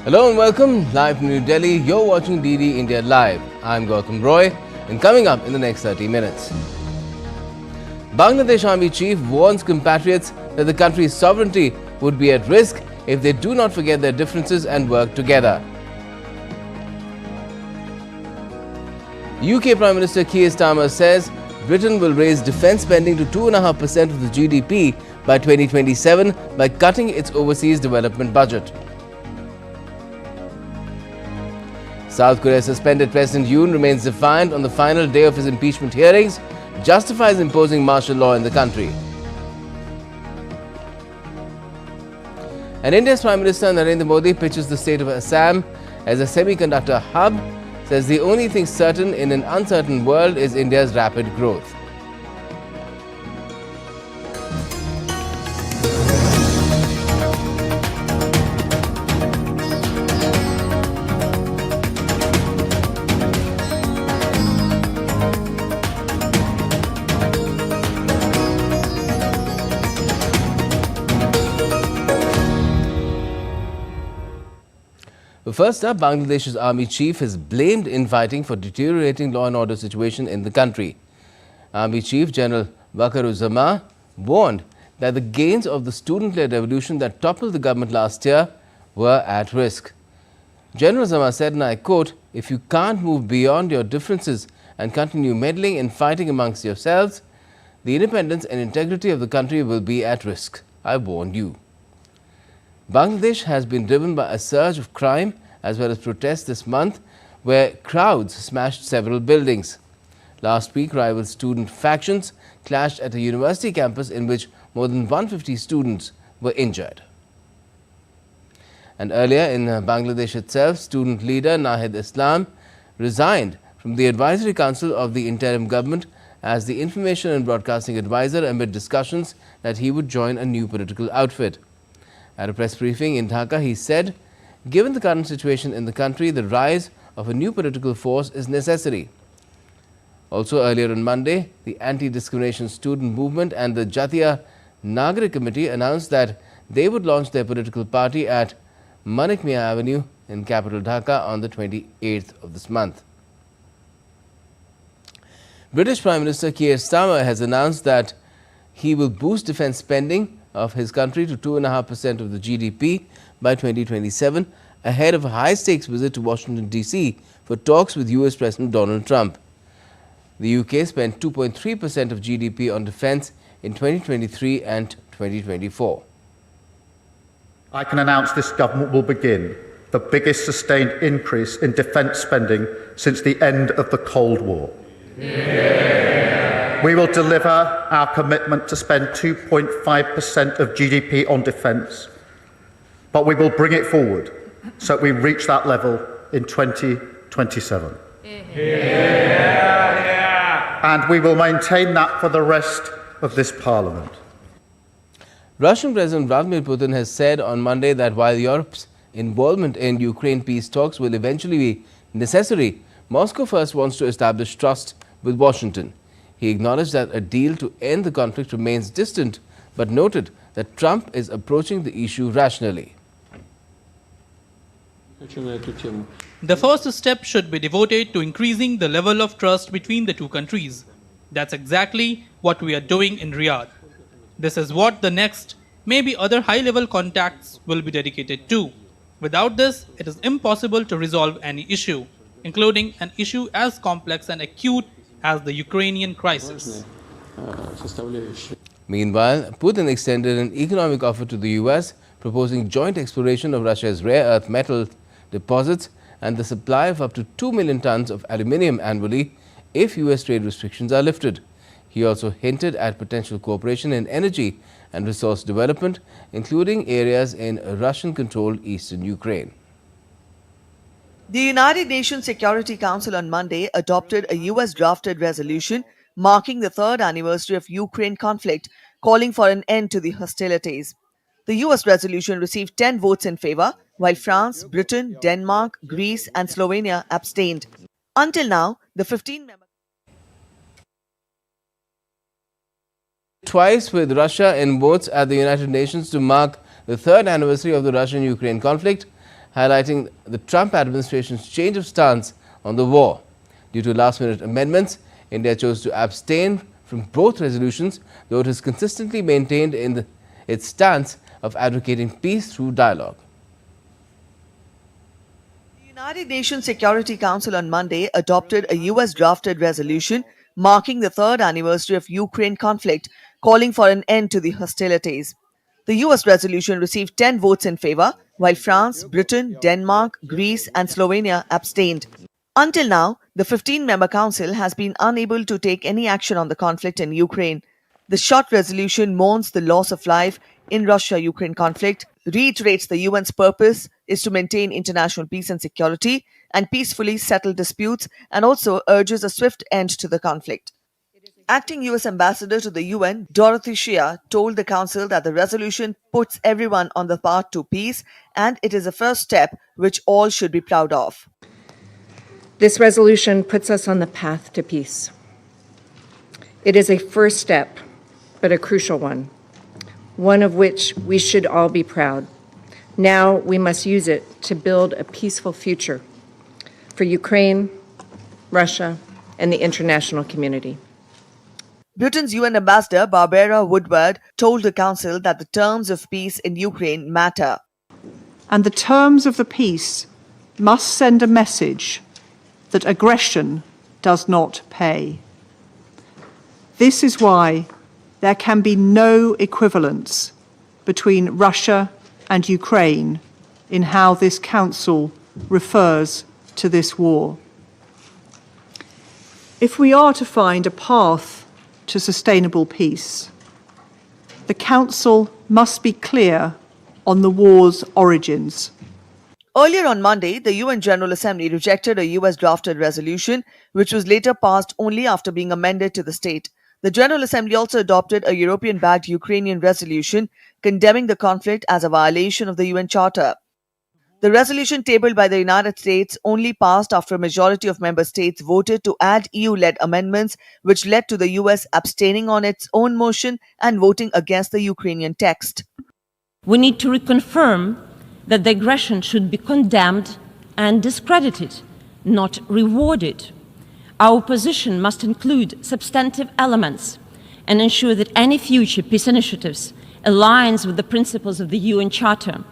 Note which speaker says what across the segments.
Speaker 1: Hello and welcome. Live from New Delhi, you're watching DD India Live. I'm Gautam Roy, and coming up in the next 30 minutes. Bangladesh Army Chief warns compatriots that the country's sovereignty would be at risk if they do not forget their differences and work together. UK Prime Minister Keir Starmer says Britain will raise defence spending to 2.5% of the GDP by 2027 by cutting its overseas development budget. South Korea's suspended President Yoon remains defiant on the final day of his impeachment hearings, justifies imposing martial law in the country. And India's Prime Minister Narendra Modi pitches the state of Assam as a semiconductor hub, says the only thing certain in an uncertain world is India's rapid growth. First up, Bangladesh's army chief has blamed infighting for deteriorating law and order situation in the country. Army Chief General Waqar-uz-Zaman warned that the gains of the student-led revolution that toppled the government last year were at risk. General Zaman said, and I quote, "If you can't move beyond your differences and continue meddling and fighting amongst yourselves, the independence and integrity of the country will be at risk. I warned you." Bangladesh has been driven by a surge of crime as well as protests this month, where crowds smashed several buildings. Last week, rival student factions clashed at a university campus in which more than 150 students were injured. And earlier in Bangladesh itself, student leader Nahid Islam resigned from the advisory council of the interim government as the information and broadcasting advisor amid discussions that he would join a new political outfit. At a press briefing in Dhaka, he said, "Given the current situation in the country, the rise of a new political force is necessary." Also earlier on Monday, the anti-discrimination student movement and the Jatiya Nagarik Committee announced that they would launch their political party at Manik Mia Avenue in capital Dhaka on the 28th of this month. British Prime Minister Keir Starmer has announced that he will boost defence spending of his country to 2.5% of the GDP by 2027, ahead of a high-stakes visit to Washington, D.C. for talks with US President Donald Trump. The UK spent 2.3% of GDP on defence in 2023 and 2024.
Speaker 2: I can announce this government will begin the biggest sustained increase in defence spending since the end of the Cold War. We will deliver our commitment to spend 2.5% of GDP on defence, but we will bring it forward so that we reach that level in 2027. And we will maintain that for the rest of this Parliament.
Speaker 1: Russian President Vladimir Putin has said on Monday that while Europe's involvement in Ukraine peace talks will eventually be necessary, Moscow first wants to establish trust with Washington. He acknowledged that a deal to end the conflict remains distant, but noted that Trump is approaching the issue rationally.
Speaker 3: The first step should be devoted to increasing the level of trust between the two countries. That's exactly what we are doing in Riyadh. This is what the next, maybe other high-level contacts will be dedicated to. Without this, it is impossible to resolve any issue, including an issue as complex and acute as the Ukrainian crisis.
Speaker 1: Meanwhile, Putin extended an economic offer to the US, proposing joint exploration of Russia's rare earth metal deposits and the supply of up to 2 million tons of aluminium annually if US trade restrictions are lifted. He also hinted at potential cooperation in energy and resource development, including areas in Russian-controlled eastern Ukraine.
Speaker 4: The United Nations Security Council on Monday adopted a US-drafted resolution marking the third anniversary of Ukraine conflict, calling for an end to the hostilities. The US resolution received 10 votes in favor, while France, Britain, Denmark, Greece and Slovenia abstained. Until now, the 15 members
Speaker 1: twice with Russia in votes at the United Nations to mark the third anniversary of the Russian-Ukraine conflict. highlighting the Trump administration's change of stance on the war. Due to last-minute amendments, India chose to abstain from both resolutions, though it has consistently maintained its stance of advocating peace through dialogue.
Speaker 4: The United Nations Security Council on Monday adopted a US-drafted resolution marking the third anniversary of Ukraine conflict, calling for an end to the hostilities. The US resolution received 10 votes in favor, while France, Britain, Denmark, Greece, and Slovenia abstained. Until now, the 15-member council has been unable to take any action on the conflict in Ukraine. The short resolution mourns the loss of life in Russia-Ukraine conflict, reiterates the UN's purpose is to maintain international peace and security and peacefully settle disputes, and also urges a swift end to the conflict. Acting US Ambassador to the UN, Dorothy Shea, told the Council that the resolution puts everyone on the path to peace and it is a first step which all should be proud of.
Speaker 5: This resolution puts us on the path to peace. It is a first step, but a crucial one of which we should all be proud. Now we must use it to build a peaceful future for Ukraine, Russia, and the international community.
Speaker 4: Britain's UN Ambassador Barbara Woodward told the Council that the terms of peace in Ukraine matter.
Speaker 6: And the terms of the peace must send a message that aggression does not pay. This is why there can be no equivalence between Russia and Ukraine in how this Council refers to this war. If we are to find a path to sustainable peace, the Council must be clear on the war's origins.
Speaker 4: Earlier on Monday, the UN General Assembly rejected a US-drafted resolution, which was later passed only after being amended to the state. The General Assembly also adopted a European-backed Ukrainian resolution condemning the conflict as a violation of the UN Charter. The resolution tabled by the United States only passed after a majority of member states voted to add EU-led amendments, which led to the US abstaining on its own motion and voting against the Ukrainian text.
Speaker 7: We need to reconfirm that the aggression should be condemned and discredited, not rewarded. Our position must include substantive elements and ensure that any future peace initiatives aligns with the principles of the UN Charter.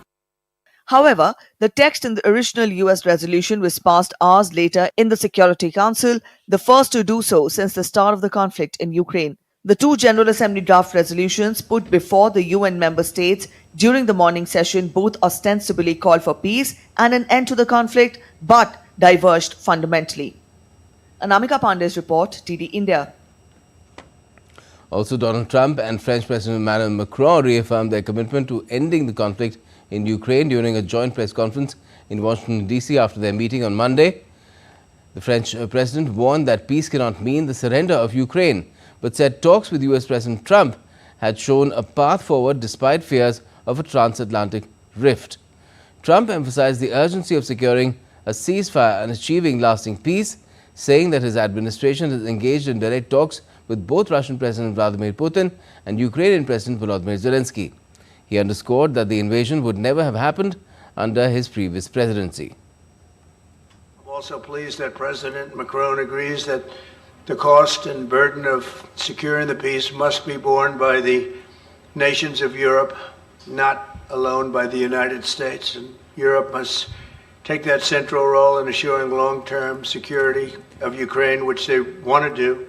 Speaker 4: However, the text in the original US resolution was passed hours later in the Security Council, the first to do so since the start of the conflict in Ukraine. The two General Assembly draft resolutions put before the UN member states during the morning session both ostensibly called for peace and an end to the conflict, but diverged fundamentally. Anamika Pandey's report, TD India.
Speaker 1: Also, Donald Trump and French President Emmanuel Macron reaffirmed their commitment to ending the conflict in Ukraine during a joint press conference in Washington, D.C. after their meeting on Monday. The French president warned that peace cannot mean the surrender of Ukraine, but said talks with U.S. President Trump had shown a path forward despite fears of a transatlantic rift. Trump emphasized the urgency of securing a ceasefire and achieving lasting peace, saying that his administration is engaged in direct talks with both Russian President Vladimir Putin and Ukrainian President Volodymyr Zelensky. He underscored that the invasion would never have happened under his previous presidency.
Speaker 8: I'm also pleased that President Macron agrees that the cost and burden of securing the peace must be borne by the nations of Europe, not alone by the United States. And Europe must take that central role in assuring long-term security of Ukraine, which they want to do.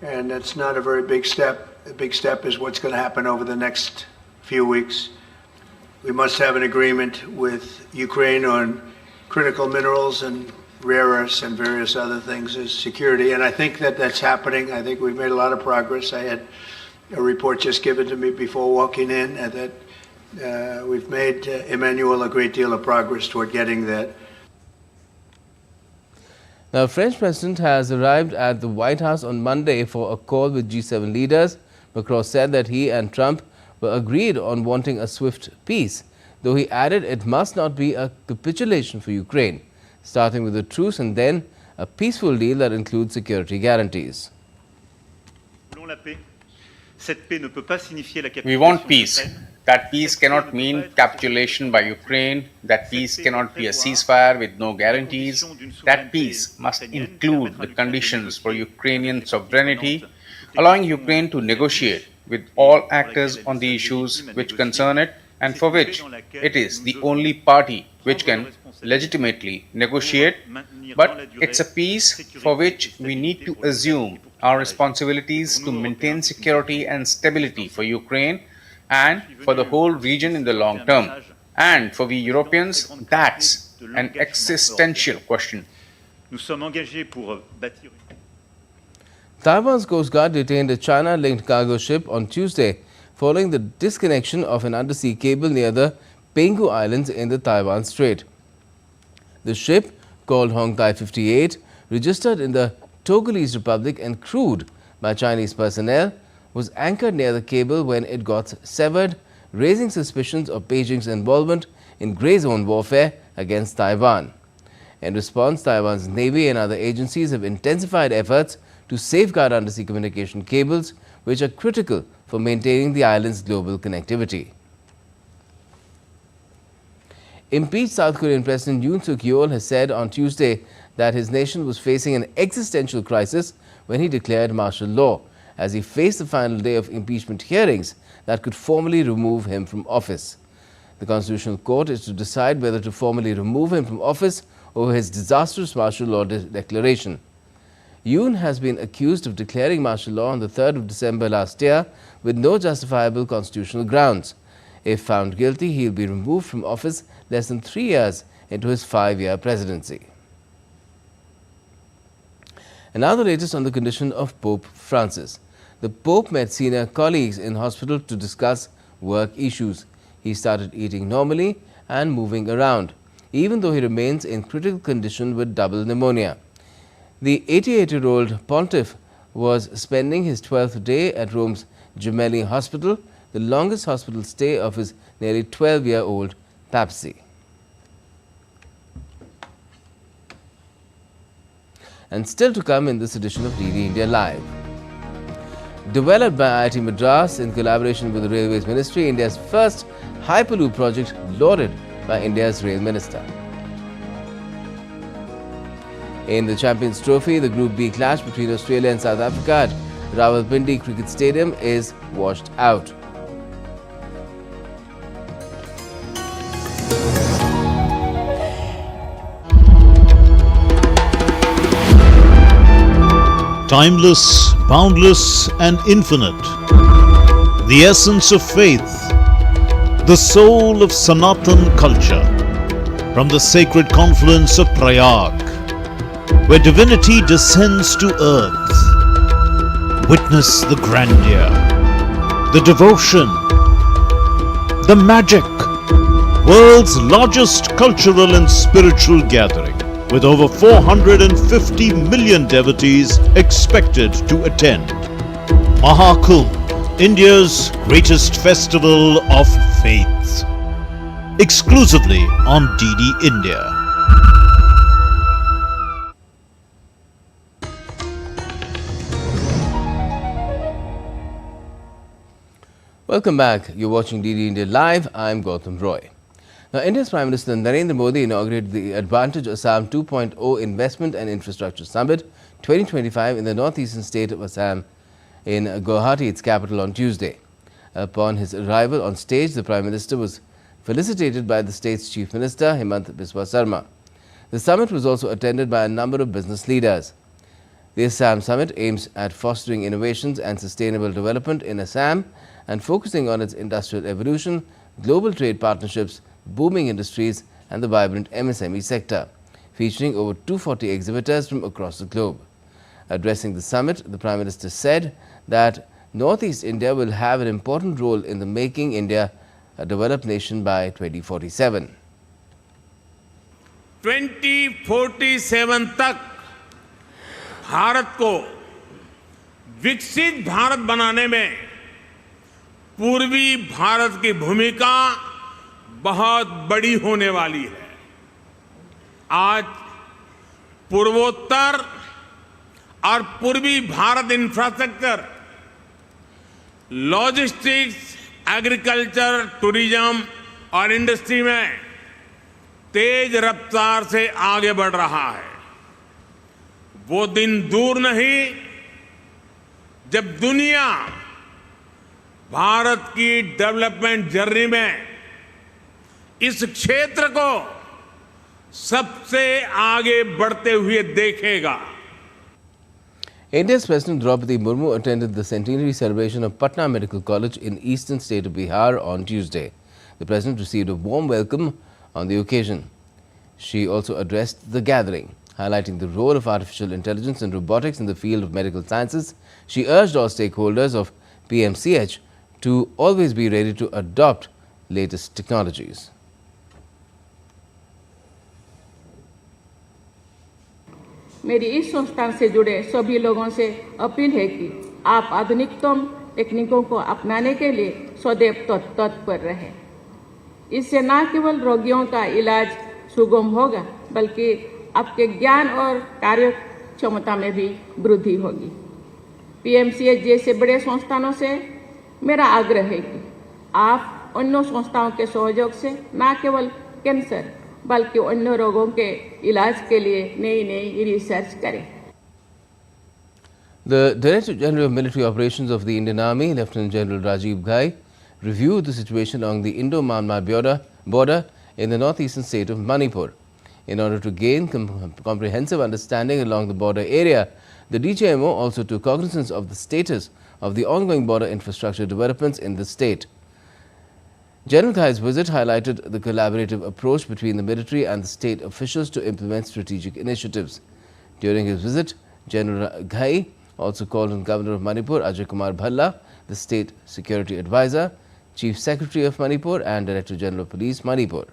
Speaker 8: And that's not a very big step. The big step is what's going to happen over the next few weeks. We must have an agreement with Ukraine on critical minerals and rare earths and various other things as security. And I think that that's happening. I think we've made a lot of progress. I had a report just given to me before walking in that we've made, Emmanuel, a great deal of progress toward getting that.
Speaker 1: Now, the French president has arrived at the White House on Monday for a call with G7 leaders. Macron said that he and Trump were agreed on wanting a swift peace, though he added it must not be a capitulation for Ukraine, starting with a truce and then a peaceful deal that includes security guarantees.
Speaker 9: We want peace. That peace cannot mean capitulation by Ukraine. That peace cannot be a ceasefire with no guarantees. That peace must include the conditions for Ukrainian sovereignty, allowing Ukraine to negotiate with all actors on the issues which concern it and for which it is the only party which can legitimately negotiate. But it's a peace for which we need to assume our responsibilities to maintain security and stability for Ukraine and for the whole region in the long term. And for we Europeans, that's an existential question.
Speaker 1: Taiwan's Coast Guard detained a China-linked cargo ship on Tuesday following the disconnection of an undersea cable near the Penghu Islands in the Taiwan Strait. The ship, called Hong Tai 58, registered in the Togolese Republic and crewed by Chinese personnel, was anchored near the cable when it got severed, raising suspicions of Beijing's involvement in grey zone warfare against Taiwan. In response, Taiwan's Navy and other agencies have intensified efforts to safeguard undersea communication cables, which are critical for maintaining the island's global connectivity. Impeached South Korean President Yoon has said on Tuesday that his nation was facing an existential crisis when he declared martial law, as he faced the final day of impeachment hearings that could formally remove him from office. The Constitutional Court is to decide whether to formally remove him from office over his disastrous martial law declaration. Yoon has been accused of declaring martial law on the 3rd of December last year with no justifiable constitutional grounds. If found guilty, he will be removed from office less than 3 years into his 5-year presidency. And now the latest on the condition of Pope Francis. The Pope met senior colleagues in hospital to discuss work issues. He started eating normally and moving around, even though he remains in critical condition with double pneumonia. The 88-year-old pontiff was spending his 12th day at Rome's Gemelli Hospital, the longest hospital stay of his nearly 12-year-old papacy. And still to come in this edition of DD India Live. Developed by IIT Madras in collaboration with the Railways Ministry, India's first Hyperloop project lauded by India's Rail Minister. In the Champions Trophy, the Group B clash between Australia and South Africa at Rawalpindi Cricket Stadium is washed out.
Speaker 10: Timeless, boundless and infinite, the essence of faith, the soul of Sanatan culture, from the sacred confluence of Prayag, where divinity descends to earth. Witness the grandeur, the devotion, the magic, world's largest cultural and spiritual gathering, with over 450 million devotees expected to attend. Mahakumbh, India's greatest festival of faith. Exclusively on DD India.
Speaker 1: Welcome back. You're watching DD India Live. I'm Gautam Roy. Now, India's Prime Minister Narendra Modi inaugurated the Advantage Assam 2.0 Investment and Infrastructure Summit 2025 in the northeastern state of Assam in Guwahati, its capital, on Tuesday. Upon his arrival on stage, the Prime Minister was felicitated by the state's Chief Minister, Himant Biswa Sarma. The summit was also attended by a number of business leaders. The Assam Summit aims at fostering innovations and sustainable development in Assam and focusing on its industrial evolution, global trade partnerships, booming industries and the vibrant MSME sector, featuring over 240 exhibitors from across the globe. Addressing the summit, the Prime Minister said that Northeast India will have an important role in the making India a developed nation by 2047.
Speaker 11: 2047 तक भारत को विकसित भारत बनाने में पूर्वी भारत की भूमिका बहुत बड़ी होने वाली है। आज पूर्वोत्तर और पूर्वी Bharat infrastructure, logistics agriculture, tourism और इंडस्ट्री में तेज रफ्तार से आगे बढ़ रहा है। वो दिन दूर नहीं जब दुनिया भारत की डेवलपमेंट जर्नी में इस क्षेत्र को सबसे आगे बढ़ते हुए देखेगा।
Speaker 1: India's President Draupadi Murmu attended the centenary celebration of Patna Medical College in eastern state of Bihar on Tuesday. The President received a warm welcome on the occasion. She also addressed the gathering, highlighting the role of artificial intelligence and robotics in the field of medical sciences. She urged all stakeholders of PMCH to always be ready to adopt latest technologies.
Speaker 12: मेरी इस संस्थान से जुड़े सभी लोगों से appeal है कि आप आधुनिकतम तकनीकों को अपनाने के लिए सदैव तत्पर रहें। इससे न केवल रोगियों का इलाज सुगम होगा, बल्कि आपके ज्ञान और कार्य क्षमता में भी वृद्धि होगी। पीएमसीएच जैसे बड़े संस्थानों से मेरा आग्रह है कि आप अन्य संस्थाओं के सहयोग से न केवल कैंसर बल्कि अन्य रोगों के इलाज के लिए नई रिसर्च करें।
Speaker 1: The Director General of Military Operations of the Indian Army, Lieutenant General Rajiv Ghai, reviewed the situation along the Indo-Myanmar border in the northeastern state of Manipur. In order to gain comprehensive understanding along the border area, the DGMO also took cognizance of the status of the ongoing border infrastructure developments in the state. General Ghai's visit highlighted the collaborative approach between the military and the state officials to implement strategic initiatives. During his visit, General Ghai also called on Governor of Manipur, Ajay Kumar Bhalla, the State Security Advisor, Chief Secretary of Manipur and Director General of Police, Manipur.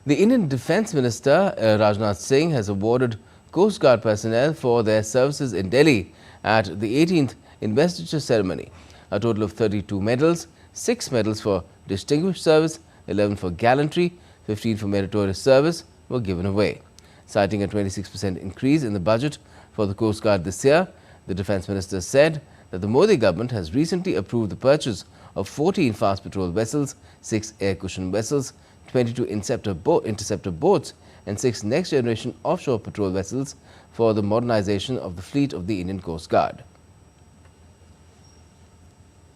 Speaker 1: The Indian Defence Minister, Rajnath Singh, has awarded Coast Guard personnel for their services in Delhi at the 18th investiture ceremony. A total of 32 medals, 6 medals for distinguished service, 11 for gallantry, 15 for meritorious service were given away. Citing a 26% increase in the budget for the Coast Guard this year, the Defence Minister said that the Modi government has recently approved the purchase of 14 fast patrol vessels, 6 air cushion vessels, 22 interceptor boats and 6 next generation offshore patrol vessels for the modernization of the fleet of the Indian Coast Guard.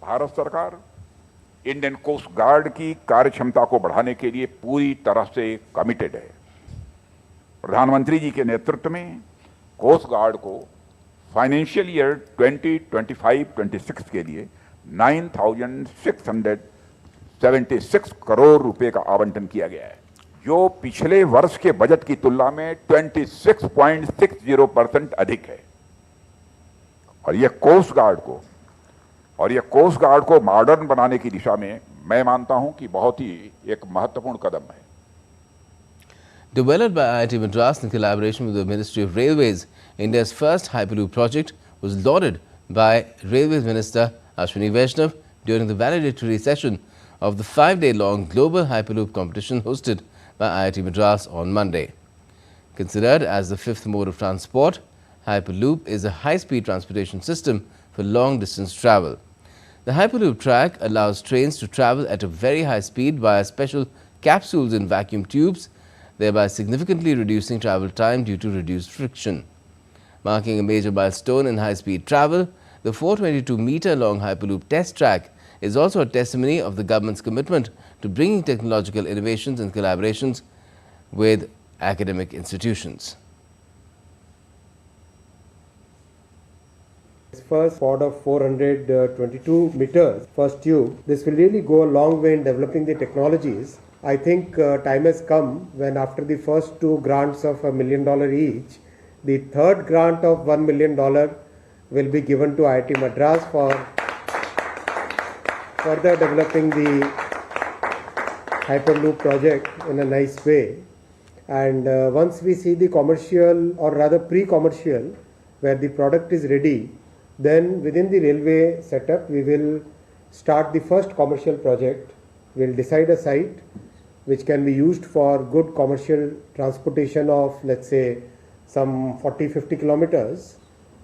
Speaker 13: Bharat सरकार Indian coast guard की कार्यक्षमता को बढ़ाने के लिए पूरी तरह से कमिटेड है। प्रधानमंत्री जी के नेतृत्व में कोस्ट गार्ड को फाइनेंशियल ईयर 2025-26 के लिए 9,676 करोड़ रुपए का आवंटन किया गया है, जो पिछले वर्ष के बजट की तुलना में 26.60% अधिक है। और यह कोस्ट गार्ड को मॉडर्न बनाने की दिशा में मैं मानता हूं कि बहुत ही एक महत्वपूर्ण कदम है।
Speaker 1: Developed by IIT Madras in collaboration with the Ministry of Railways, India's first Hyperloop project was lauded by Railways Minister Ashwini Vaishnav during the valedictory session of the 5-day-long global Hyperloop competition hosted by IIT Madras on Monday. Considered as the 5th mode of transport, Hyperloop is a high-speed transportation system for long-distance travel. The Hyperloop track allows trains to travel at a very high speed via special capsules in vacuum tubes, thereby significantly reducing travel time due to reduced friction. Marking a major milestone in high-speed travel, the 422-meter-long Hyperloop test track is also a testimony of the government's commitment to bringing technological innovations and collaborations with academic institutions.
Speaker 14: First pod of 422 meters, first tube. This will really go a long way in developing the technologies. I think time has come when after the first 2 grants of $1 million each, the third grant of $1 million will be given to IIT Madras for further developing the Hyperloop project in a nice way. And once we see the commercial or rather pre-commercial where the product is ready, then within the railway setup we will start the first commercial project. We will decide a site which can be used for good commercial transportation of, let's say, some 40-50 kilometers.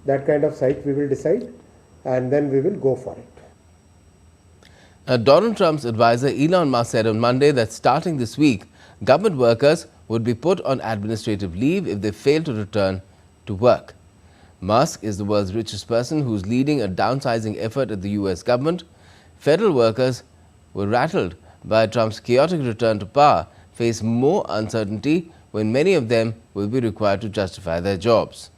Speaker 14: That kind of site we will decide, and then we will go for it.
Speaker 1: Donald Trump's advisor Elon Musk said on Monday that starting this week, government workers would be put on administrative leave if they fail to return to work. Musk is the world's richest person who's leading a downsizing effort at the US government. Federal workers were rattled by Trump's chaotic return to power, face more uncertainty when many of them will be required to justify their jobs.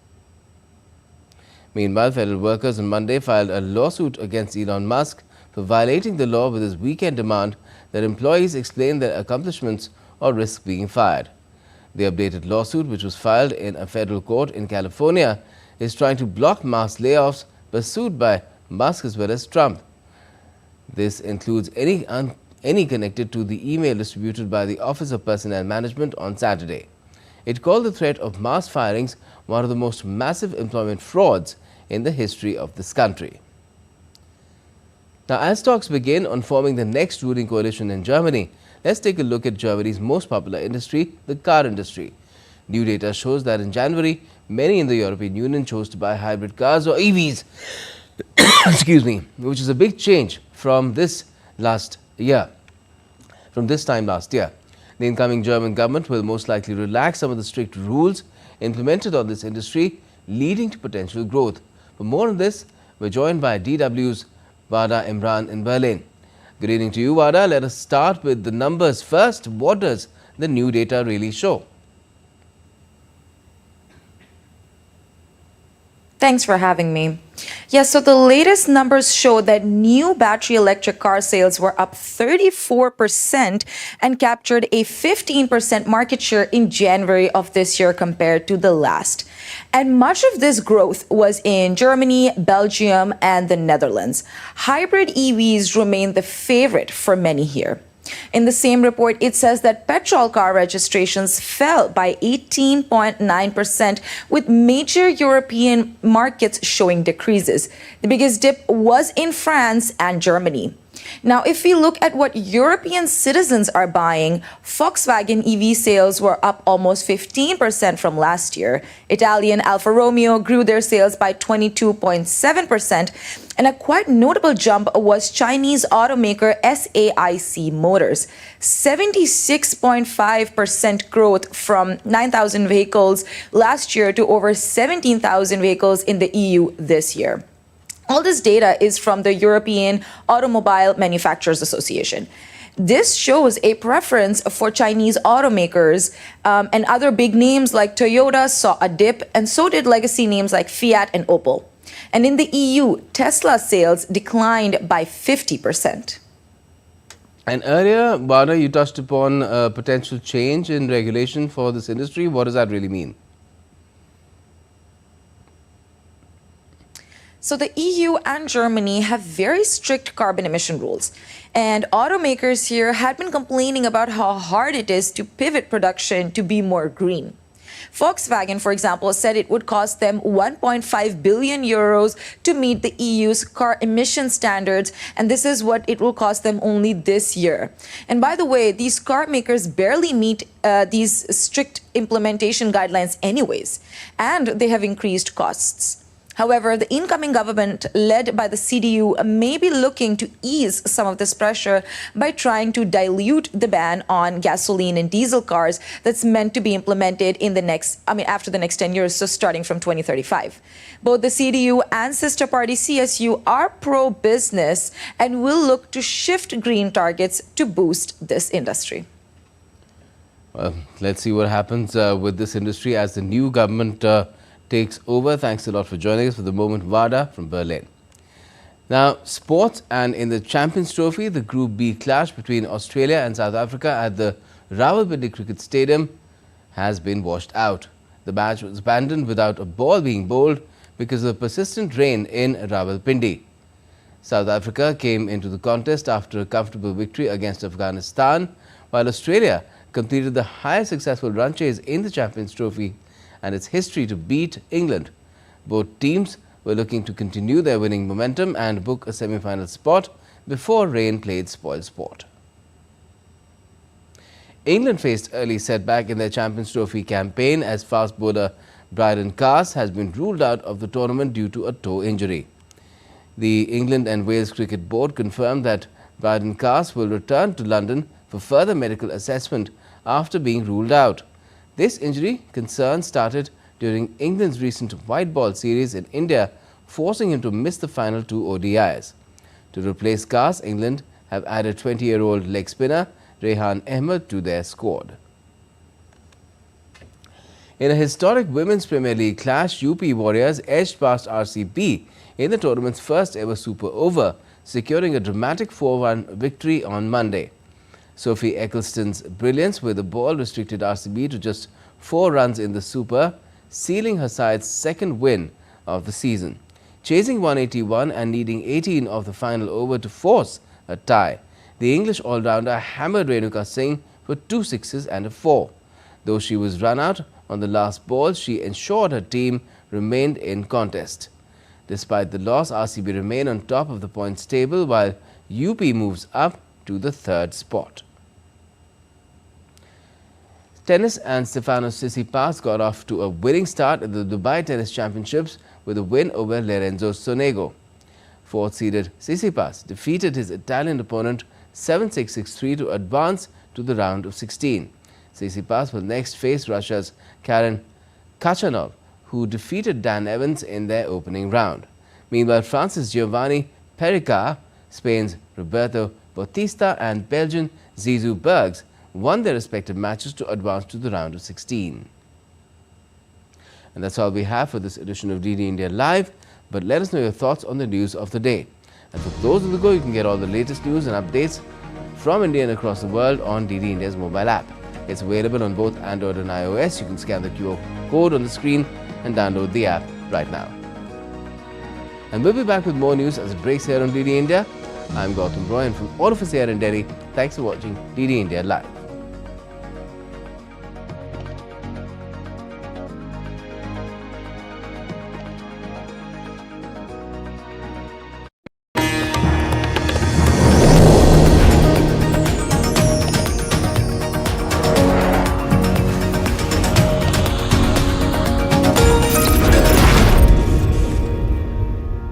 Speaker 1: Meanwhile, federal workers on Monday filed a lawsuit against Elon Musk for violating the law with his weekend demand that employees explain their accomplishments or risk being fired. The updated lawsuit, which was filed in a federal court in California, is trying to block mass layoffs pursued by Musk as well as Trump. This includes any connected to the email distributed by the Office of Personnel Management on Saturday. It called the threat of mass firings one of the most massive employment frauds in the history of this country. Now, as talks begin on forming the next ruling coalition in Germany, let's take a look at Germany's most popular industry, the car industry. New data shows that in January, many in the European Union chose to buy hybrid cars or EVs, excuse me, which is a big change from this time last year. The incoming German government will most likely relax some of the strict rules implemented on this industry, leading to potential growth. For more on this, we're joined by DW's Vada Imran in Berlin. Good evening to you, Vada. Let us start with the numbers first. What does the new data really show?
Speaker 15: Thanks for having me. Yes, so the latest numbers show that new battery electric car sales were up 34% and captured a 15% market share in January of this year compared to the last. And much of this growth was in Germany, Belgium, and the Netherlands. Hybrid EVs remain the favorite for many here. In the same report, it says that petrol car registrations fell by 18.9%, with major European markets showing decreases. The biggest dip was in France and Germany. Now, if we look at what European citizens are buying, Volkswagen EV sales were up almost 15% from last year. Italian Alfa Romeo grew their sales by 22.7%, and a quite notable jump was Chinese automaker SAIC Motors. 76.5% growth from 9,000 vehicles last year to over 17,000 vehicles in the EU this year. All this data is from the European Automobile Manufacturers Association. This shows a preference for Chinese automakers, and other big names like Toyota saw a dip, and so did legacy names like Fiat and Opel. And in the EU, Tesla sales declined by 50%.
Speaker 1: And earlier, Vada, you touched upon a potential change in regulation for this industry. What does that really mean?
Speaker 15: So the EU and Germany have very strict carbon emission rules. And automakers here had been complaining about how hard it is to pivot production to be more green. Volkswagen, for example, said it would cost them 1.5 billion euros to meet the EU's car emission standards, and this is what it will cost them only this year. And by the way, these car makers barely meet these strict implementation guidelines anyways, and they have increased costs. However, the incoming government, led by the CDU, may be looking to ease some of this pressure by trying to dilute the ban on gasoline and diesel cars that's meant to be implemented in after the next 10 years, so starting from 2035. Both the CDU and sister party CSU are pro-business and will look to shift green targets to boost this industry.
Speaker 1: Well, let's see what happens with this industry as the new government takes over. Thanks a lot for joining us. For the moment, Vada from Berlin. Now, sports, and in the Champions Trophy, the Group B clash between Australia and South Africa at the Rawalpindi Cricket Stadium has been washed out. The match was abandoned without a ball being bowled because of persistent rain in Rawalpindi. South Africa came into the contest after a comfortable victory against Afghanistan, while Australia completed the highest successful run chase in the Champions Trophy and its history to beat England. Both teams were looking to continue their winning momentum and book a semi-final spot before rain played spoil sport. England faced early setback in their Champions Trophy campaign as fast bowler Brydon Cast has been ruled out of the tournament due to a toe injury. The England and Wales Cricket Board confirmed that Braden Carse will return to London for further medical assessment after being ruled out. This injury concern started during England's recent white ball series in India, forcing him to miss the final 2 ODIs. To replace Carse, England have added 20-year-old leg spinner Rehan Ahmed to their squad. In a historic Women's Premier League clash, UP Warriors edged past RCB in the tournament's first ever Super Over, securing a dramatic 4-1 victory on Monday. Sophie Eccleston's brilliance with the ball restricted RCB to just 4 runs in the Super, sealing her side's second win of the season. Chasing 181 and needing 18 of the final over to force a tie, the English all-rounder hammered Renuka Singh for 2 sixes and a 4. Though she was run out on the last ball, she ensured her team remained in contest. Despite the loss, RCB remain on top of the points table while UP moves up to the 3rd spot. Tennis and Stefanos Tsitsipas got off to a winning start at the Dubai Tennis Championships with a win over Lorenzo Sonego. 4th-seeded Tsitsipas defeated his Italian opponent 7-6, 6-3 to advance to the round of 16. Tsitsipas will next face Russia's Karen Khachanov, who defeated Dan Evans in their opening round. Meanwhile, France's Giovanni Pericard, Spain's Roberto Bautista and Belgian Zizou Bergs won their respective matches to advance to the round of 16. And that's all we have for this edition of DD India Live, but let us know your thoughts on the news of the day. And for those on the go, you can get all the latest news and updates from India and across the world on DD India's mobile app. It's available on both Android and iOS. You can scan the QR code on the screen and download the app right now. And we'll be back with more news as it breaks here on DD India. I'm Gautam Roy, and from all of us here in Delhi, thanks for watching DD India Live.